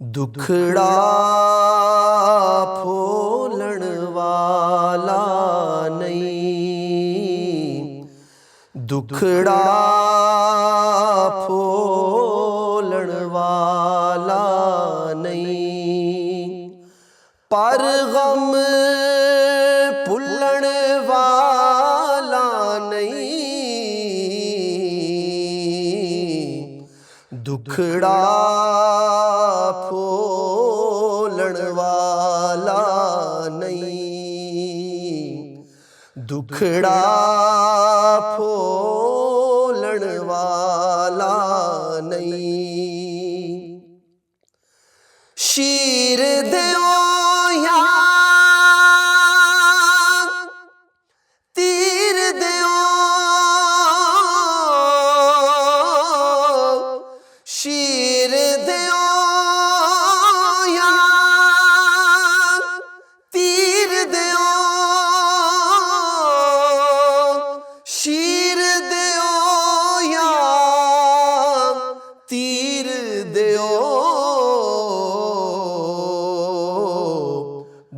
दुखड़ा फोलण वाला नहीं, दुखड़ा फोलण वाला नहीं, पर गम भुलण वाला नहीं। दुखड़ा फोलण वाला नहीं, दुखड़ा फोलण वाला नहीं। शीर देओ या तीर देओ, शीर देओ या तीर देओ, शीर देओ या तीर देओ।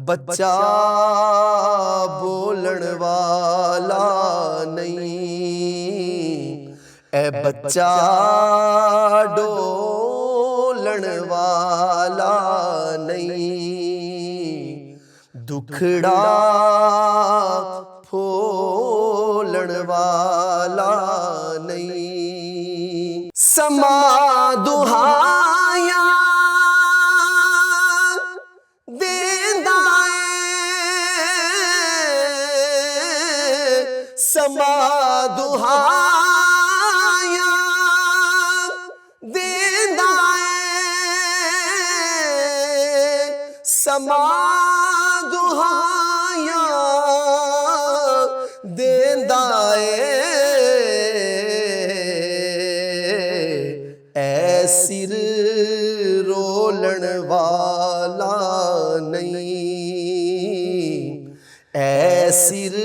बच्चा बोलण वाला नहीं, ए बच्चा डोलण वाला नहीं। दुखड़ा फोलण वाला नहीं। समा दुहाया देंदा है, समा दुहाया देंदा है, समा दुहाया देंदा है। ऐ सिर रोलण वाला नहीं, ऐ सिर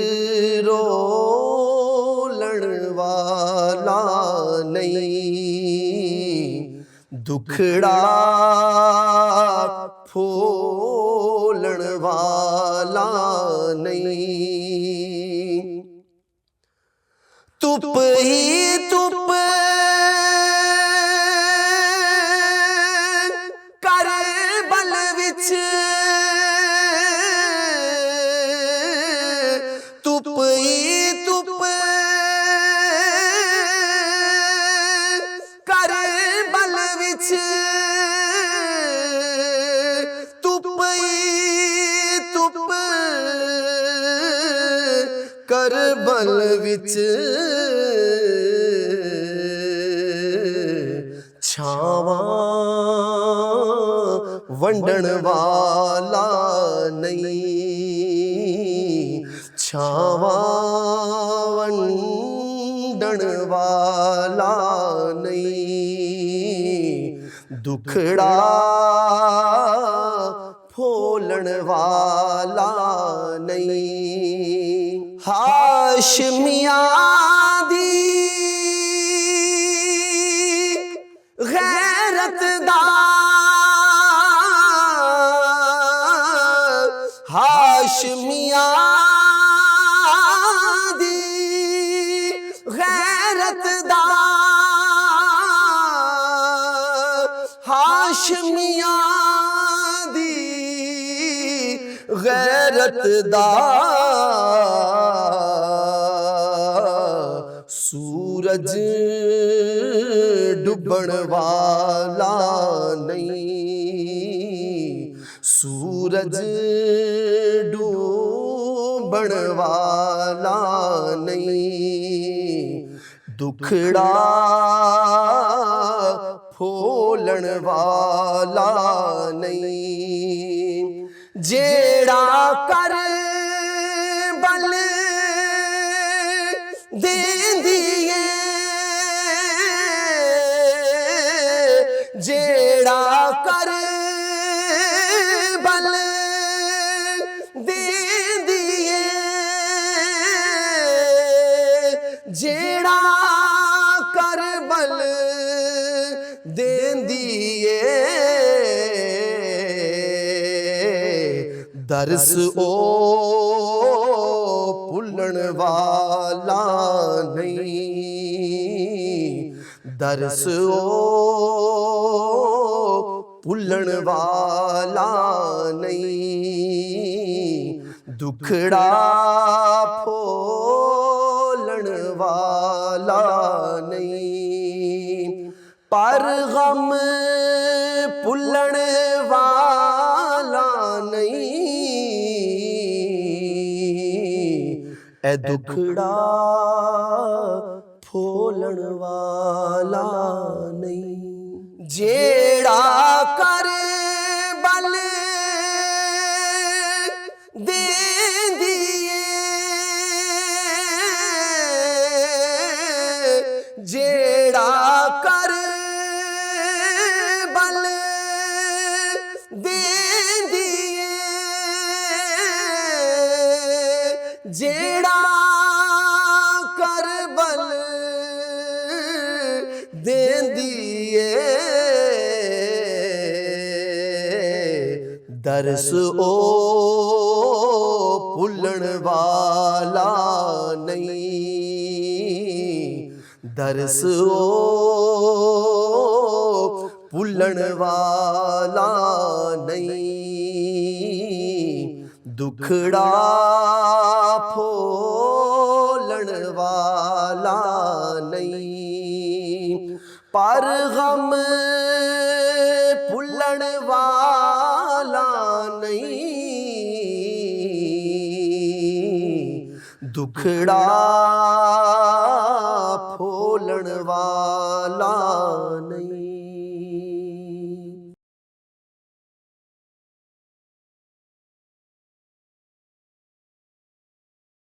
रोलण वाला नहीं। दुखड़ा फोलण वाला नहीं। तुप ही तुप कर बल विच, तुप ही तुप कर बल विच, तुप ही तुप कर बल विच। छावां वंडण वाला नहीं, छावां वंडण वाला नहीं। दुखड़ा फोलण वाला नहीं। हाशमियां दी गैरत दा, हाशमियां दी गैरत दा, हाशमियां दी गैरत दा। सूरज डुबण वाला नहीं, सूरज डूबण वाला नहीं। दुखड़ा फोलण वाला नहीं। जेड़ा कर बल देंदी है, जेड़ा कर बल देंदी है, जेड़ा कर बल देंदी है। ਦਰਸ ਉਹ ਭੁੱਲਣ ਵਾਲਾ ਨਹੀਂ, ਦਰਸ ਉਹ ਭੁੱਲਣ ਵਾਲਾ ਨਹੀਂ, ਦੁਖੜਾ ਫੋਲਣ ਵਾਲਾ ਨਹੀਂ, ਪਰ ਗਮ ਭੁੱਲਣ ਵਾਲਾ ਨਹੀਂ, ਐ ਦੁਖੜਾ ਫੋਲਣ ਵਾਲਾ ਨਹੀਂ। ਜਿਹੜਾ ਕਰ ਬਲ ਦੇਂਦੀ ਏ, ਜਿਹੜਾ ਕਰ ਬਲ ਦੇਂਦੀ ਏ, ਜਿਹੜਾ ਕਰ ਬਲ ਦੇਂਦੀ ਏ, ਦਰਸ ਉਹ ਭੁੱਲਣ ਵਾਲਾ ਨਹੀਂ, ਦਰਸ ਉਹ ਭੁੱਲਣ ਵਾਲਾ ਨਹੀਂ, ਦੁਖੜਾ ਫੋਲਣ ਵਾਲਾ ਨਹੀਂ, ਪਰ ਗਮ ਭੁੱਲਣ ਵਾਲਾ ਨਹੀਂ, ਦੁਖੜਾ